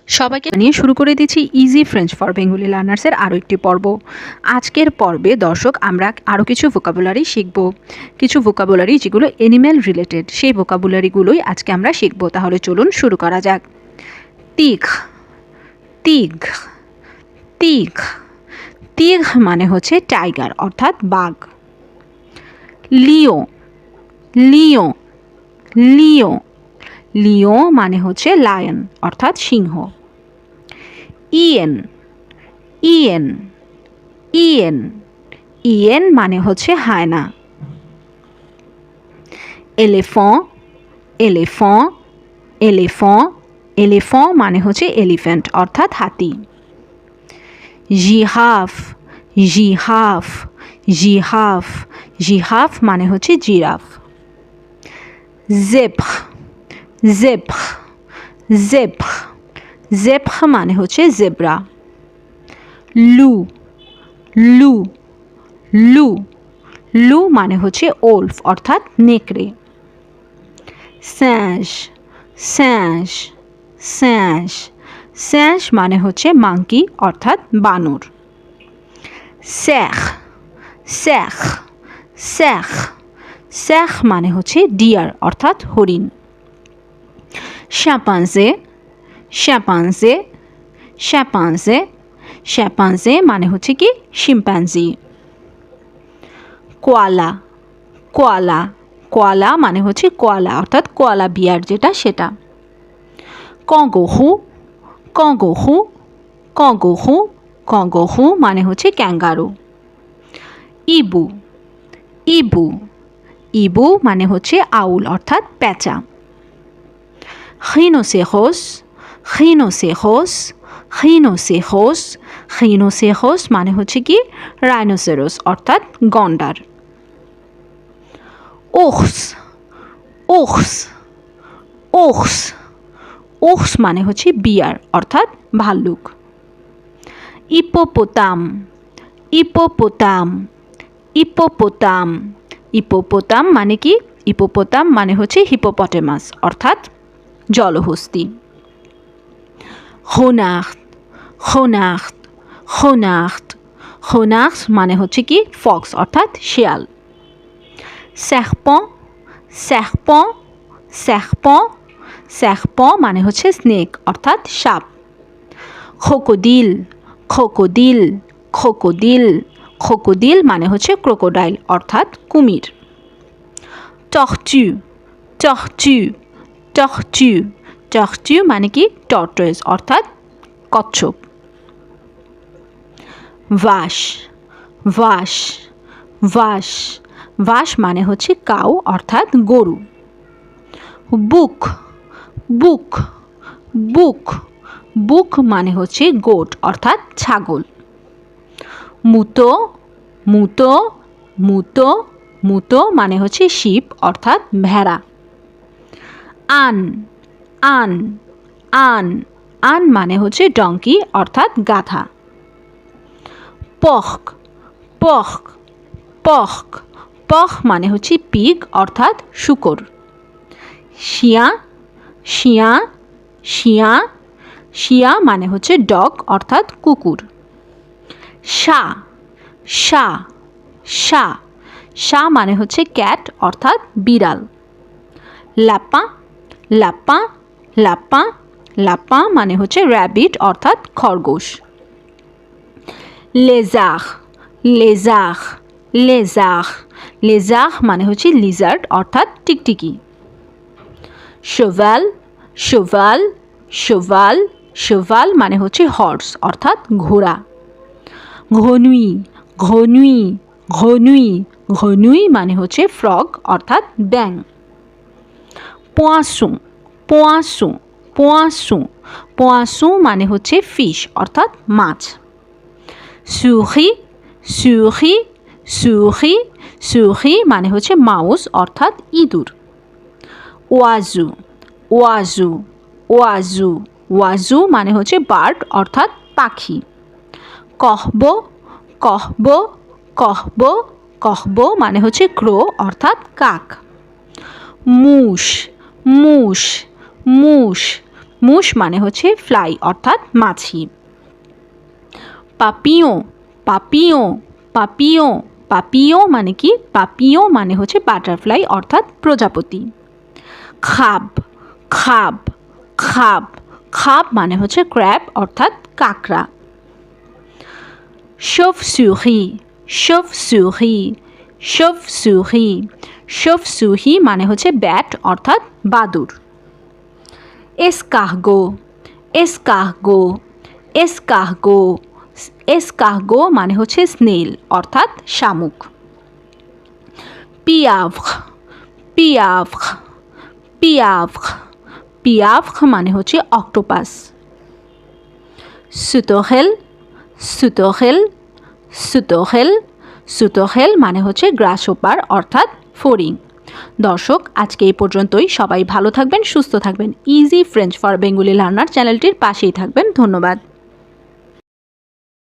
সবাইকে নিয়ে শুরু করে দিচ্ছি ইজি ফ্রেঞ্চ ফর বেঙ্গলি লার্নার্সের আরও একটি পর্ব। আজকের পর্বে দর্শক আমরা আরও কিছু ভোকাবুলারি শিখব, কিছু ভোকাবুলারি যেগুলো অ্যানিম্যাল রিলেটেড, সেই ভোকাবুলারিগুলোই আজকে আমরা শিখব। তাহলে চলুন শুরু করা যাক। তিঘ, তিঘ, তিঘ, তিঘ মানে হচ্ছে টাইগার অর্থাৎ বাঘ। লিও, লিও, লিও, লিও মানে হচ্ছে লায়ন অর্থাৎ সিংহ। ইয়েন, ইয়েন, ইয়েন, ইয়েন মানে হচ্ছে হায়না। এলিফ্যাঁ, এলিফ্যাঁ, এলিফ্যাঁ, এলিফ্যাঁ মানে হচ্ছে এলিফ্যান্ট অর্থাৎ হাতি। জিরাফ, জিরাফ, জিরাফ, জিরাফ মানে হচ্ছে giraffe. Zebra, zebra, zebra, zebra মানে হচ্ছে জেব্রা। লু, লু, লু, লু মানে হচ্ছে ওলফ অর্থাৎ নেকড়ে। স্যাঁশ, স্যাঁশ, স্যাঁশ, স্যাঁশ মানে হচ্ছে মাঙ্কি অর্থাৎ বানর। স্যাখ, স্যাখ, স্যাখ, স্যাখ মানে হচ্ছে ডিয়ার অর্থাৎ হরিণ। শ্যাম্পাঞ্জে, শ্যাম্পাঞ্জে, শ্যাম্পাঞ্জে, শ্যাম্পাঞ্জে মানে হচ্ছে কি শিম্প্যাঞ্জি। কোয়ালা, কোয়ালা, কোয়ালা মানে হচ্ছে কোয়ালা অর্থাৎ কোয়ালা বিয়ার যেটা সেটা। কঙ্গোহু, কঙ্গোহু, কঙ্গোহু, কঙ্গোহু মানে হচ্ছে ক্যাঙ্গারু। ইবু, ইবু, ইবু মানে হচ্ছে আউল অর্থাৎ প্যাঁচা। rhinocéros, rhinocéros, rhinocéros, rhinocéros মানে হচ্ছে কি রাইনোসেরোস অর্থাৎ গন্ডার। ওক্স, ওক্স, ওক্স, ওক্স মানে হচ্ছে বিয়ার অর্থাৎ ভাল্লুক। ইপোপোতাম, ইপোপোতাম, ইপোপোতাম, ইপোপোতাম মানে কি ইপোপোতাম মানে হচ্ছে হিপোপটেমাস অর্থাৎ জলহস্তি। হোনাক্ট, হোনাক্ট, হোনাক্ট, হোনাক্ট মানে হচ্ছে কি ফক্স অর্থাৎ শিয়াল। স্যারপঁ, স্যারপঁ, স্যারপঁ, স্যারপঁ মানে হচ্ছে স্নেক অর্থাৎ সাপ। ক্রোকোডিল, ক্রোকোডিল, ক্রোকোডিল, ক্রোকোডিল মানে হচ্ছে ক্রোকোডাইল অর্থাৎ কুমির। টর্চু, টর্চু, টর্চু, টর্চু মানে কি টর্টয়েস অর্থাৎ কচ্ছপ। ভাস, ভাস, ভাস, ভাস মানে হচ্ছে কাউ অর্থাৎ গরু। বুক, বুক, বুক, বুক মানে হচ্ছে গোট অর্থাৎ ছাগল। মুতো, মুতো, মুতো, মুতো মানে হচ্ছে শিপ অর্থাৎ ভেড়া। আন, আন, আন, আন মানে হচ্ছে ডঙ্কি অর্থাৎ গাধা। পখ, পখ, পখ, পখ মানে হচ্ছে পিগ অর্থাৎ শূকর। শিয়া, শিয়া, শিয়া, শিয়া মানে হচ্ছে ডগ অর্থাৎ কুকুর। শা, শা, শা, শা মানে হচ্ছে ক্যাট অর্থাৎ বিড়াল। লাপা, লাপা, লাপা, লাপা মানে হচ্ছে র্যাবিট অর্থাৎ খরগোশ। লেজার, লেজার, লেজার, লেজার মানে হচ্ছে লিজার্ড অর্থাৎ টিকটিকি। শোভাল, শোভাল, শোভাল, শোভাল মানে হচ্ছে হর্স অর্থাৎ ঘোড়া। ঘনুই, ঘনুই, ঘনুই, ঘনুই মানে হচ্ছে ফ্রগ অর্থাৎ ব্যাং। পোয়াসু, পোয়াসু, পোয়াসু, পোয়াসু মানে হচ্ছে ফিশ অর্থাৎ মাছ। সুখি, সুখি, সুখি, সুখি মানে হচ্ছে মাউস অর্থাৎ ইঁদুর। ওয়াজু, ওয়াজু, ওয়াজু, ওয়াজু মানে হচ্ছে বার্ড অর্থাৎ পাখি। কহবো, কহবো, কহবো, কহবো মানে হচ্ছে ক্রো অর্থাৎ কাক। মুষ, মুষ, মুষ, মুশ মানে হচ্ছে ফ্লাই অর্থাৎ মাছি। পাপিও পাপিও পাপিও পাপিও মানে কি? পাপিও মানে হচ্ছে বাটারফ্লাই অর্থাৎ প্রজাপতি। খাব খাব খাব খাব মানে হচ্ছে ক্র্যাব অর্থাৎ কাঁকড়া। chauve-souris chauve-souris chauve-souris chauve-souris মানে হচ্ছে ব্যাট অর্থাৎ বাদুড়। escargot escargot escargot escargot মানে হচ্ছে স্নেল অর্থাৎ শামুক। pieuvre pieuvre pieuvre pieuvre মানে হচ্ছে octopus. sauterelle sauterelle sauterelle sauterelle মানে হচ্ছে গ্রাসহোপার অর্থাৎ ফড়িং। দর্শক, আজকে এই পর্যন্তই। সবাই ভালো থাকবেন, সুস্থ থাকবেন। Easy French for Bengali learner চ্যানেলটির পাশেই থাকবেন। ধন্যবাদ।